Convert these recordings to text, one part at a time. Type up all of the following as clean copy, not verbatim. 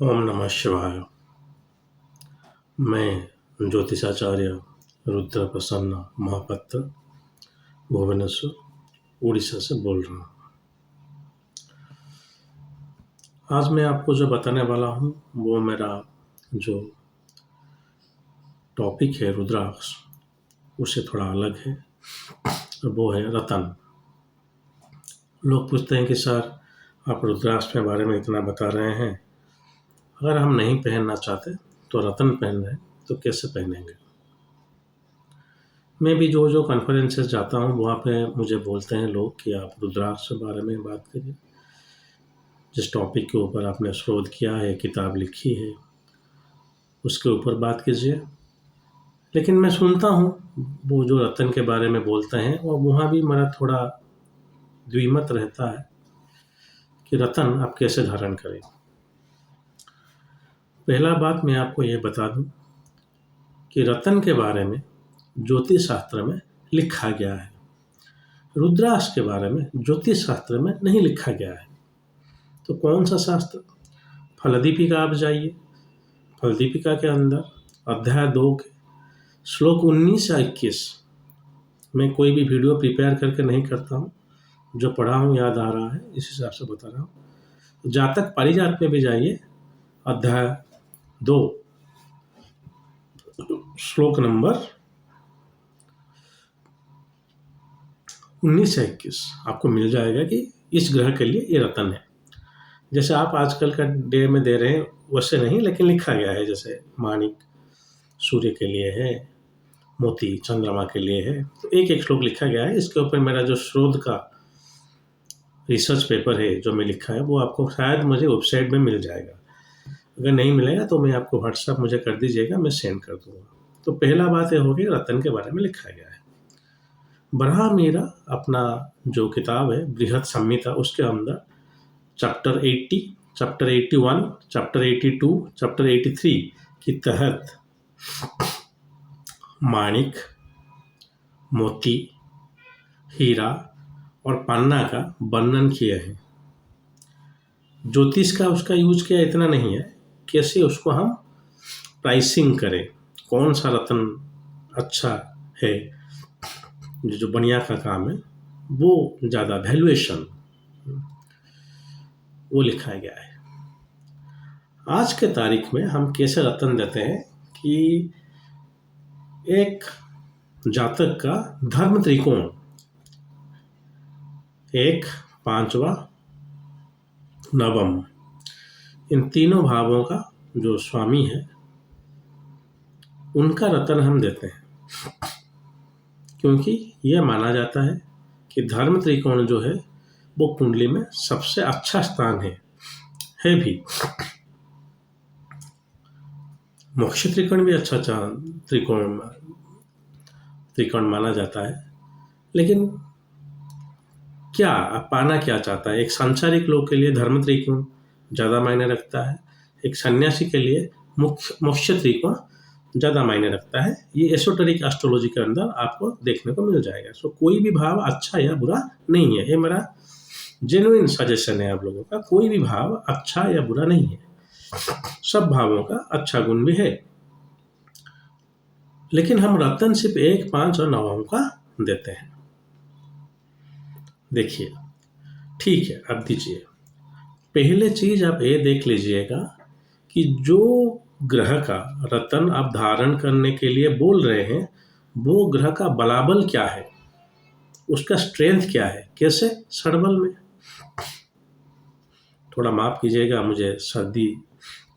ओम नमः शिवाय। मैं ज्योतिषाचार्य रुद्र प्रसन्न महापात्र भुवनेश्वर उड़ीसा से बोल रहा हूँ। आज मैं आपको जो बताने वाला हूँ वो मेरा जो टॉपिक है रुद्राक्ष उससे थोड़ा अलग है। वो है रतन। लोग पूछते हैं कि सर आप रुद्राक्ष के बारे में इतना बता रहे हैं, अगर हम नहीं पहनना चाहते तो रतन पहन रहे हैं तो कैसे पहनेंगे। मैं भी जो जो कॉन्फ्रेंसेस जाता हूँ वहाँ पे मुझे बोलते हैं लोग कि आप रुद्राक्ष के बारे में बात करिए, जिस टॉपिक के ऊपर आपने शोध किया है, किताब लिखी है, उसके ऊपर बात कीजिए। लेकिन मैं सुनता हूँ वो जो रतन के बारे में बोलते हैं और वहाँ भी मेरा थोड़ा द्विमत रहता है कि रतन आप कैसे धारण करें। पहला बात मैं आपको ये बता दूं कि रतन के बारे में ज्योतिष शास्त्र में लिखा गया है, रुद्राक्ष के बारे में ज्योतिष शास्त्र में नहीं लिखा गया है। तो कौन सा शास्त्र? फलदीपिका आप जाइए, फलदीपिका के अंदर अध्याय 2 के श्लोक 19 या 21, मैं कोई भी वीडियो प्रिपेयर करके नहीं करता हूँ, जो पढ़ा हूँ याद आ रहा है इस हिसाब से बता रहा हूँ। जातक पारिजात में भी जाइए, अध्याय 2 श्लोक नंबर 19 या 21 आपको मिल जाएगा कि इस ग्रह के लिए ये रतन है। जैसे आप आजकल का डे में दे रहे हैं वैसे नहीं, लेकिन लिखा गया है। जैसे माणिक सूर्य के लिए है, मोती चंद्रमा के लिए है, तो एक एक श्लोक लिखा गया है। इसके ऊपर मेरा जो शोध का रिसर्च पेपर है जो मैं लिखा है वो आपको शायद मुझे वेबसाइट में मिल जाएगा। अगर नहीं मिलेगा तो मैं आपको व्हाट्सएप मुझे कर दीजिएगा, मैं सेंड कर दूंगा। तो पहला बात ये होगी रतन के बारे में लिखा गया है। बरहा मीरा अपना जो किताब है बृहद संहिता, उसके अंदर चैप्टर 80, चैप्टर 81, चैप्टर 82, चैप्टर 83 के तहत माणिक, मोती, हीरा और पन्ना का वर्णन किया है। ज्योतिष का उसका यूज किया इतना नहीं है, कैसे उसको हम प्राइसिंग करें, कौन सा रतन अच्छा है, जो बढ़िया का काम है वो ज़्यादा वैल्यूएशन वो लिखा गया है। आज के तारीख में हम कैसे रतन देते हैं कि एक जातक का धर्म त्रिकोण, एक, पांचवा, नवम, इन तीनों भावों का जो स्वामी है उनका रतन हम देते हैं, क्योंकि यह माना जाता है कि धर्म त्रिकोण जो है वो कुंडली में सबसे अच्छा स्थान है भी। मोक्ष त्रिकोण भी अच्छा त्रिकोण माना जाता है। लेकिन क्या आप पाना क्या चाहता है? एक सांसारिक लोग के लिए धर्म त्रिकोण ज़्यादा मायने रखता है, एक सन्यासी के लिए मोक्ष त्रिकोण ज़्यादा मायने रखता है। ये एसोटेरिक एस्ट्रोलॉजी के अंदर आपको देखने को मिल जाएगा। सो कोई भी भाव अच्छा या बुरा नहीं है, ये मेरा जेन्युइन सजेशन है आप लोगों का। कोई भी भाव अच्छा या बुरा नहीं है, सब भावों का अच्छा गुण भी है। लेकिन हम रतन सिर्फ 1, 5 और 9 का देते हैं। देखिए, ठीक है, अब दीजिए। पहले चीज आप ये देख लीजिएगा कि जो ग्रह का रतन आप धारण करने के लिए बोल रहे हैं वो ग्रह का बलाबल क्या है, उसका स्ट्रेंथ क्या है। कैसे? षडबल में। थोड़ा माफ कीजिएगा, मुझे सर्दी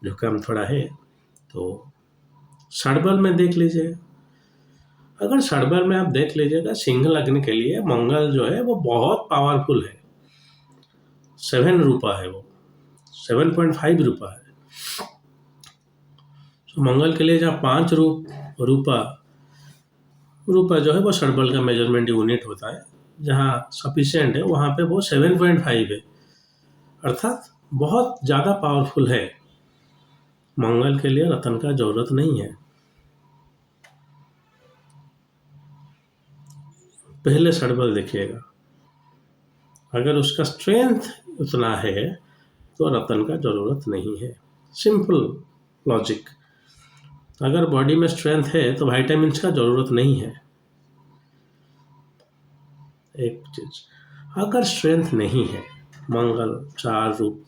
जुकाम थोड़ा है, तो षडबल में देख लीजिएगा। अगर षडबल में आप देख लीजिएगा, सिंह लग्न के लिए मंगल जो है वो बहुत पावरफुल है। 7 रूपा है, वो 7.5 रूपा है। तो मंगल के लिए जहाँ 5 रूपा जो है वो षडबल का मेजरमेंट यूनिट होता है। जहाँ सफिशिएंट है वहाँ पे वो 7.5 है, अर्थात बहुत ज़्यादा पावरफुल है। मंगल के लिए रतन का जरूरत नहीं है। पहले षडबल देखिएगा, अगर उसका स्ट्रेंथ उतना है तो रतन का जरूरत नहीं है। Simple logic. अगर बॉडी में स्ट्रेंथ है तो विटामिन्स का ज़रूरत नहीं है। एक चीज़, अगर स्ट्रेंथ नहीं है, मंगल 4 रूप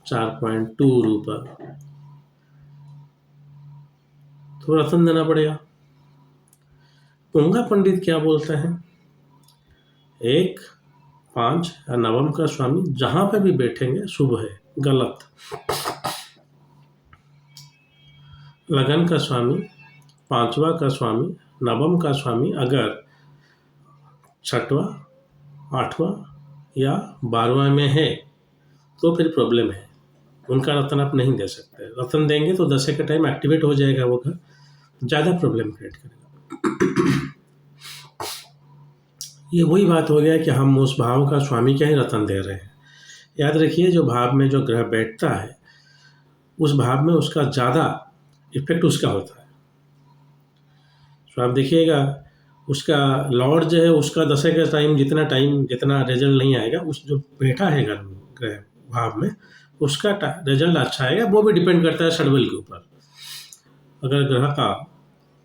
4.2 रूप, तो रतन देना पड़ेगा। पुंगा पंडित क्या बोलते हैं, 1, 5 या नवम का स्वामी जहां पे भी बैठेंगे शुभ है, गलत। लगन का स्वामी, 5वां का स्वामी, नवम का स्वामी अगर 6वां, 8वां या 12वां में है तो फिर प्रॉब्लम है, उनका रतन आप नहीं दे सकते। रतन देंगे तो 10 के टाइम एक्टिवेट हो जाएगा वो घर, ज़्यादा प्रॉब्लम क्रिएट करेगा। ये वही बात हो गया कि हम उस भाव का स्वामी का ही रतन दे रहे हैं। याद रखिए, जो भाव में जो ग्रह बैठता है उस भाव में उसका ज़्यादा इफेक्ट उसका होता है। तो आप देखिएगा, उसका लॉर्ड जो है उसका 10 का टाइम जितना रिजल्ट नहीं आएगा, उस जो बैठा है ग्रह भाव में उसका रिजल्ट अच्छा आएगा। वो भी डिपेंड करता है षड्बल के ऊपर। अगर ग्रह का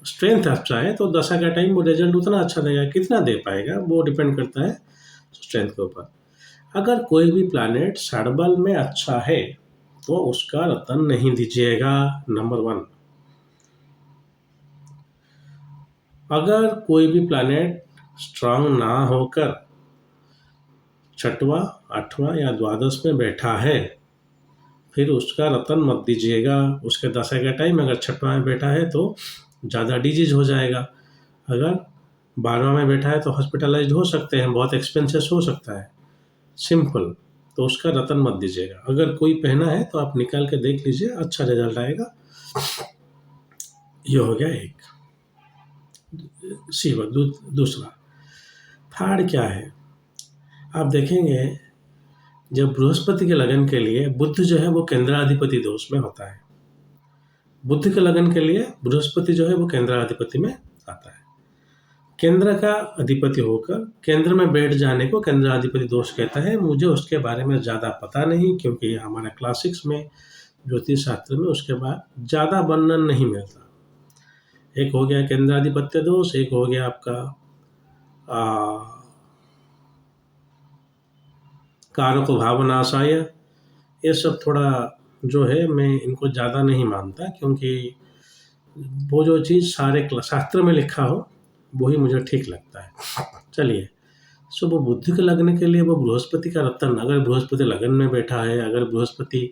स्ट्रेंथ अच्छा है तो 10 का टाइम वो रिजल्ट उतना अच्छा देगा, कितना दे पाएगा वो डिपेंड करता है स्ट्रेंथ के ऊपर। अगर कोई भी प्लैनेट षड्बल में अच्छा है तो उसका रतन नहीं दीजिएगा, नंबर 1। अगर कोई भी प्लैनेट स्ट्रांग ना होकर 6वां, 8वां या द्वादश में बैठा है, फिर उसका रतन मत दीजिएगा। उसके 10 का टाइम अगर 6वां में बैठा है तो ज़्यादा डिजीज हो जाएगा। अगर 12वां में बैठा है तो हॉस्पिटलाइज हो सकते हैं, बहुत एक्सपेंसेस हो सकता है, सिंपल। तो उसका रतन मत दीजिएगा। अगर कोई पहना है तो आप निकाल के देख लीजिए, अच्छा रिजल्ट आएगा। ये हो गया एक शिव। दूसरा, थर्ड क्या है, आप देखेंगे जब बृहस्पति के लगन के लिए बुध जो है वो केंद्राधिपति दोष में होता है। बुध के लगन के लिए बृहस्पति जो है वो केंद्राधिपति में आता है। केंद्र का अधिपति होकर केंद्र में बैठ जाने को केंद्राधिपति दोष कहता है। मुझे उसके बारे में ज़्यादा पता नहीं, क्योंकि हमारे क्लासिक्स में ज्योतिष शास्त्र में उसके बाद ज़्यादा वर्णन नहीं मिलता। एक हो गया केंद्राधिपत्य दोष, एक हो गया आपका कारक भावनाशाय। ये सब थोड़ा जो है मैं इनको ज़्यादा नहीं मानता, क्योंकि वो जो चीज़ सारे शास्त्र में लिखा हो वही मुझे ठीक लगता है। चलिए, सो वो बुद्धि के लगने के लिए वो बृहस्पति का रतन, अगर बृहस्पति लगन में बैठा है, अगर बृहस्पति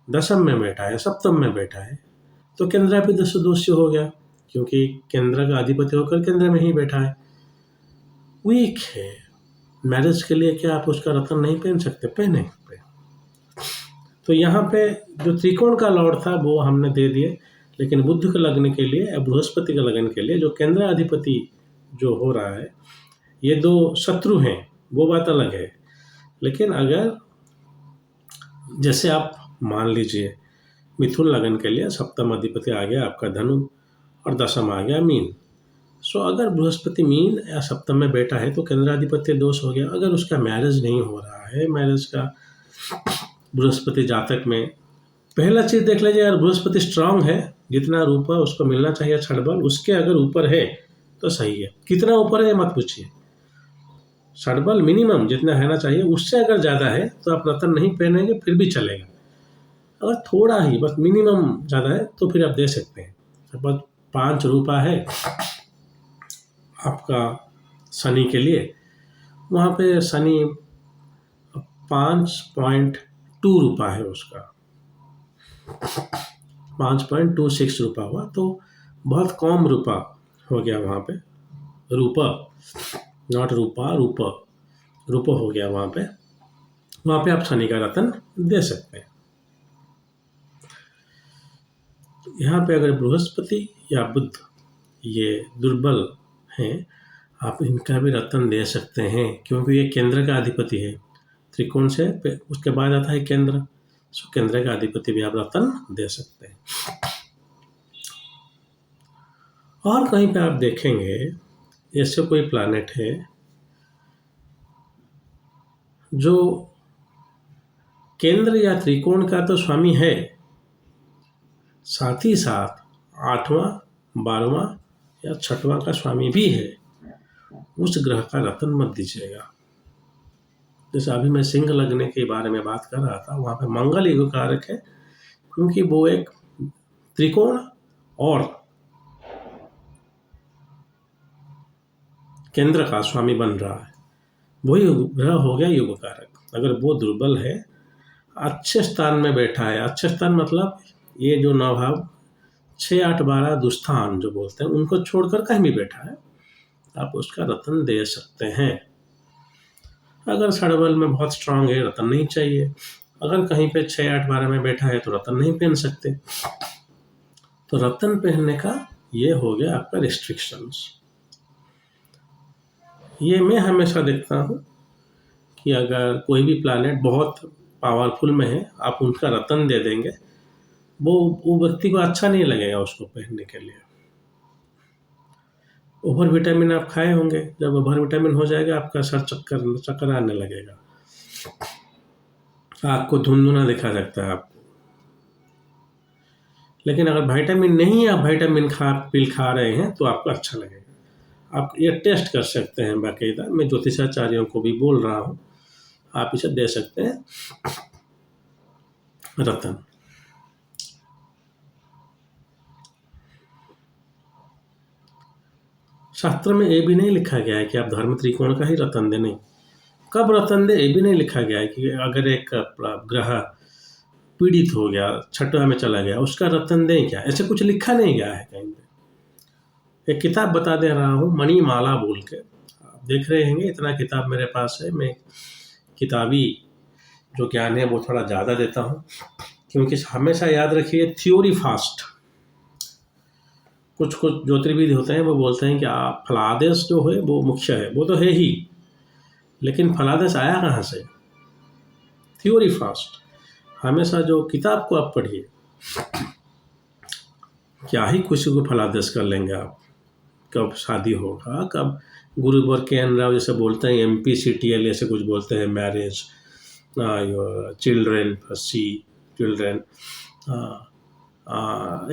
दशम में बैठा है, सप्तम में बैठा है, तो केंद्राधिपति दोष हो गया, क्योंकि केंद्र का अधिपति होकर केंद्र में ही बैठा है। वीक है। मैरिज के लिए क्या आप उसका रतन नहीं पहन सकते? पहने पे। तो यहाँ पे जो त्रिकोण का लॉर्ड था वो हमने दे दिए, लेकिन बुध के लगने के लिए या बृहस्पति के लगन के लिए जो केंद्राधिपति जो हो रहा है, ये 2 शत्रु हैं, वो बात अलग है। लेकिन अगर जैसे आप मान लीजिए मिथुन लगन के लिए सप्तम अधिपति आ गया आपका धनु और दशम आ गया मीन। सो अगर बृहस्पति मीन या सप्तम में बैठा है तो केंद्राधिपत्य दोष हो गया। अगर उसका मैरिज नहीं हो रहा है, मैरिज का बृहस्पति जातक में, पहला चीज़ देख लीजिए, अगर बृहस्पति स्ट्रांग है, जितना रूपा उसको मिलना चाहिए षड्बल उसके अगर ऊपर है तो सही है। कितना ऊपर है मत पूछिए, षड्बल मिनिमम जितना रहना चाहिए उससे अगर ज़्यादा है तो आप रतन नहीं पहनेंगे फिर भी चलेगा। अगर थोड़ा ही बस मिनिमम ज़्यादा है तो फिर आप दे सकते हैं। बस 5 रूपा है आपका शनि के लिए, वहाँ पे शनि 5.2 रूपा है, उसका 5.26 रूपा हुआ, तो बहुत कम रूपा हो गया वहाँ पे। रूपा नॉट रूपा, रूपा हो गया वहाँ पे आप शनि का रतन दे सकते हैं। यहाँ पे अगर बृहस्पति या बुध ये दुर्बल हैं, आप इनका भी रतन दे सकते हैं, क्योंकि ये केंद्र का अधिपति है। त्रिकोण से उसके बाद आता है केंद्र, सो केंद्र का अधिपति भी आप रतन दे सकते हैं। और कहीं पे आप देखेंगे ऐसे कोई प्लैनेट है जो केंद्र या त्रिकोण का तो स्वामी है, साथ ही साथ 8वां 12वां या 6वां का स्वामी भी है। उस ग्रह का रतन मत दीजिएगा। जैसे अभी मैं सिंह लगने के बारे में बात कर रहा था, वहाँ पे मंगल युग कारक है, क्योंकि वो एक त्रिकोण और केंद्र का स्वामी बन रहा है। वही ग्रह हो गया युग कारक। अगर वो दुर्बल है, अच्छे स्थान में बैठा है, अच्छे स्थान मतलब ये जो नवभाव 6 8 12 दुस्थान जो बोलते हैं, उनको छोड़कर कहीं भी बैठा है, आप उसका रतन दे सकते हैं। अगर षडबल में बहुत स्ट्रांग है, रतन नहीं चाहिए। अगर कहीं पे 6 8 12 में बैठा है तो रतन नहीं पहन सकते। तो रतन पहनने का ये हो गया आपका रिस्ट्रिक्शंस। ये मैं हमेशा देखता हूँ कि अगर कोई भी प्लैनेट बहुत पावरफुल में है, आप उनका रतन दे देंगे, वो व्यक्ति को अच्छा नहीं लगेगा उसको पहनने के लिए। ओवर विटामिन आप खाए होंगे, जब ओवर विटामिन हो जाएगा आपका सर चक्कर आने लगेगा, आँख को धुंधुना दिखा सकता है आपको। लेकिन अगर विटामिन नहीं है, आप विटामिन पिल खा रहे हैं, तो आपको अच्छा लगेगा। आप ये टेस्ट कर सकते हैं बाकायदा, मैं ज्योतिषाचार्यों को भी बोल रहा हूँ, आप इसे दे सकते हैं रतन। शास्त्र में ये भी नहीं लिखा गया है कि आप धर्म त्रिकोण का ही रतन दें, नहीं। कब रतन दे ये भी नहीं लिखा गया है कि अगर एक ग्रह पीड़ित हो गया, 6वां में चला गया, उसका रतन दें क्या, ऐसे कुछ लिखा नहीं गया है कहीं पे। एक किताब बता दे रहा हूँ, मणिमाला बोल के, आप देख रहे होंगे, इतना किताब मेरे पास है। मैं किताबी जो ज्ञान है वो थोड़ा ज़्यादा देता हूँ, क्योंकि हमेशा याद रखिए थ्योरी फास्ट। कुछ ज्योतिर्विद होते हैं, वो बोलते हैं कि फलादेश जो है वो मुख्य है, वो तो है ही, लेकिन फलादेश आया कहाँ से? Theory fast. हमेशा जो किताब को आप पढ़िए, क्या ही खुशी को फलादेश कर लेंगे आप। कब शादी होगा, कब गुरुवर के राव जैसे बोलते हैं, MPCTL ऐसे कुछ बोलते हैं, marriage, children, children,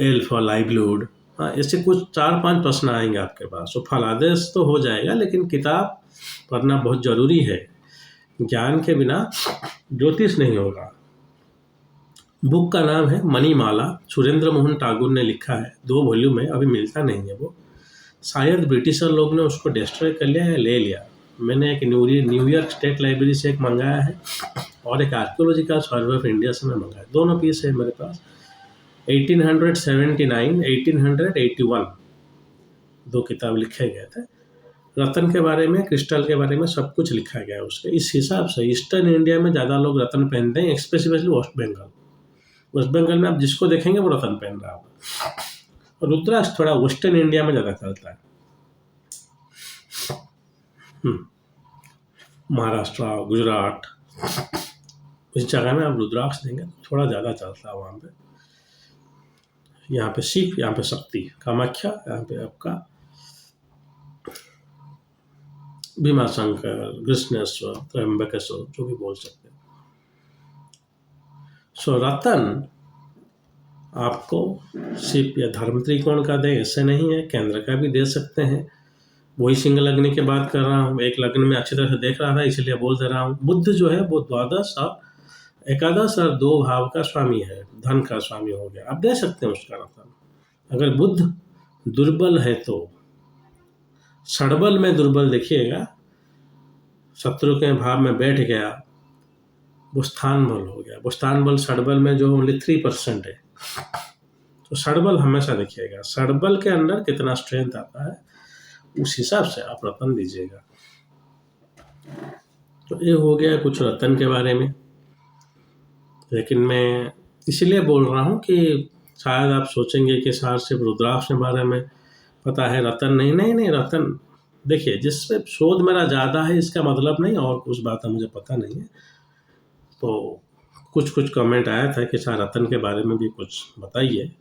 L for livelihood, ऐसे कुछ 4-5 प्रश्न आएंगे आपके पास। तो फलादेश तो हो जाएगा, लेकिन किताब पढ़ना बहुत ज़रूरी है। ज्ञान के बिना ज्योतिष नहीं होगा। बुक का नाम है मणिमाला, सुरेंद्र मोहन टैगोर ने लिखा है, 2 वॉल्यूम है, अभी मिलता नहीं है वो। शायद ब्रिटिशर लोग ने उसको डिस्ट्रॉय कर लिया या ले लिया। मैंने एक न्यूयॉर्क स्टेट लाइब्रेरी से एक मंगाया है, और एक आर्कियोलॉजिकल सर्वे ऑफ इंडिया से मैं मंगाया। दोनों पीस है मेरे पास। 1879 1881 2 किताब लिखे गए थे। रतन के बारे में, क्रिस्टल के बारे में सब कुछ लिखा गया है उसके। इस हिसाब से ईस्टर्न इंडिया में ज़्यादा लोग रतन पहनते हैं, specially west Bengal. West Bengal में आप जिसको देखेंगे वो रतन पहन रहा होगा। और रुद्राक्ष थोड़ा वेस्टर्न इंडिया में ज़्यादा चलता है। महाराष्ट्र, गुजरात, इस जगह में आप रुद्राक्ष देंगे थोड़ा ज़्यादा चलता है वहाँ पे। यहाँ पे शिव, यहाँ पे शक्ति, कामाख्या, यहाँ पे आपका भीमाशंकर, कृष्णेश्वर, त्र्यंबकेश्वर, जो भी बोल सकते हैं। सो रतन आपको शिव या धर्म त्रिकोण का दें, ऐसे नहीं है, केंद्र का भी दे सकते हैं। वही सिंह लगने की बात कर रहा हूँ, एक लग्न में अच्छी तरह से देख रहा था, इसलिए बोल दे रहा हूँ। बुध जो है वो 12 और 11 और 2 भाव का स्वामी है, धन का स्वामी हो गया, आप दे सकते हैं उसका रतन। अगर बुध दुर्बल है तो षडबल में दुर्बल, देखिएगा शत्रु के भाव में बैठ गया, वो स्थान बल हो गया। वो स्थान बल षडबल में जो ओनली 3% है, तो षडबल हमेशा देखिएगा, षडबल के अंदर कितना स्ट्रेंथ आता है, उस हिसाब से आप रतन दीजिएगा। तो ये हो गया कुछ रतन के बारे में। लेकिन मैं इसलिए बोल रहा हूँ कि शायद आप सोचेंगे कि शायद सिर्फ रुद्राक्ष के बारे में पता है, रतन नहीं, रतन देखिए, जिससे शोध मेरा ज़्यादा है इसका मतलब नहीं, और कुछ बात मुझे पता नहीं है। तो कुछ कमेंट आया था कि शायद रतन के बारे में भी कुछ बताइए,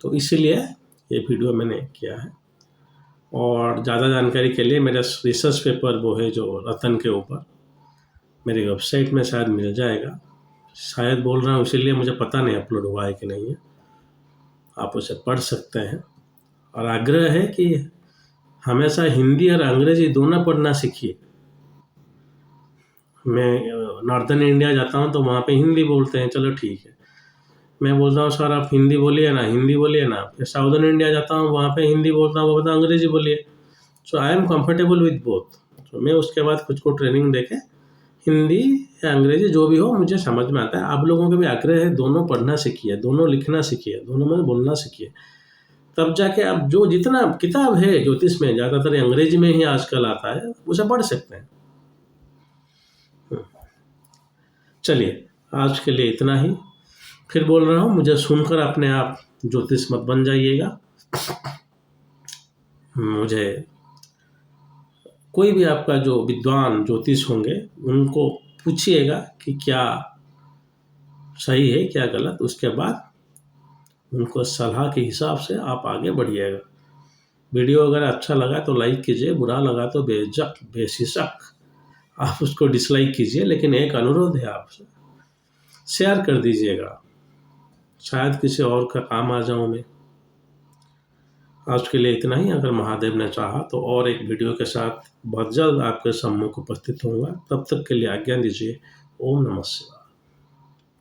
तो इसीलिए ये वीडियो मैंने किया है। और ज़्यादा जानकारी के लिए मेरा रिसर्च पेपर वो है जो रतन के ऊपर, मेरी वेबसाइट में शायद मिल जाएगा, शायद बोल रहा हूँ इसीलिए, मुझे पता नहीं अपलोड हुआ है कि नहीं है। आप उसे पढ़ सकते हैं। और आग्रह है कि हमेशा हिंदी और अंग्रेजी दोनों पढ़ना सीखिए। मैं नॉर्दर्न इंडिया जाता हूँ तो वहाँ पे हिंदी बोलते हैं, चलो ठीक है। मैं बोलता हूँ सर आप हिंदी बोलिए ना, हिंदी बोलिए ना। फिर साउदर्न इंडिया जाता हूँ, वहाँ पे हिंदी बोलता हूँ, वो बोलता अंग्रेजी बोलिए। So I am comfortable with both. तो मैं उसके बाद कुछ को ट्रेनिंग देके हिंदी या अंग्रेजी जो भी हो मुझे समझ में आता है। आप लोगों के भी आग्रह है, दोनों पढ़ना सीखिए, दोनों लिखना सीखिए, दोनों में बोलना सीखिए। तब जाके आप जो जितना किताब है ज्योतिष में, ज़्यादातर अंग्रेजी में ही आजकल आता है, उसे पढ़ सकते हैं। चलिए, आज के लिए इतना ही। फिर बोल रहा हूँ, मुझे सुनकर अपने आप ज्योतिष मत बन जाइएगा। मुझे कोई भी आपका जो विद्वान ज्योतिष होंगे उनको पूछिएगा कि क्या सही है क्या गलत, उसके बाद उनको सलाह के हिसाब से आप आगे बढ़िएगा। वीडियो अगर अच्छा लगा तो लाइक कीजिए, बुरा लगा तो बेझिझक आप उसको डिसलाइक कीजिए, लेकिन एक अनुरोध है आपसे, शेयर कर दीजिएगा, शायद किसी और का काम आ जाऊं मैं। आज के लिए इतना ही। अगर महादेव ने चाहा तो और एक वीडियो के साथ बहुत जल्द आपके सम्मुख उपस्थित होऊंगा। तब तक के लिए आज्ञा दीजिए। ओम नमः शिवाय।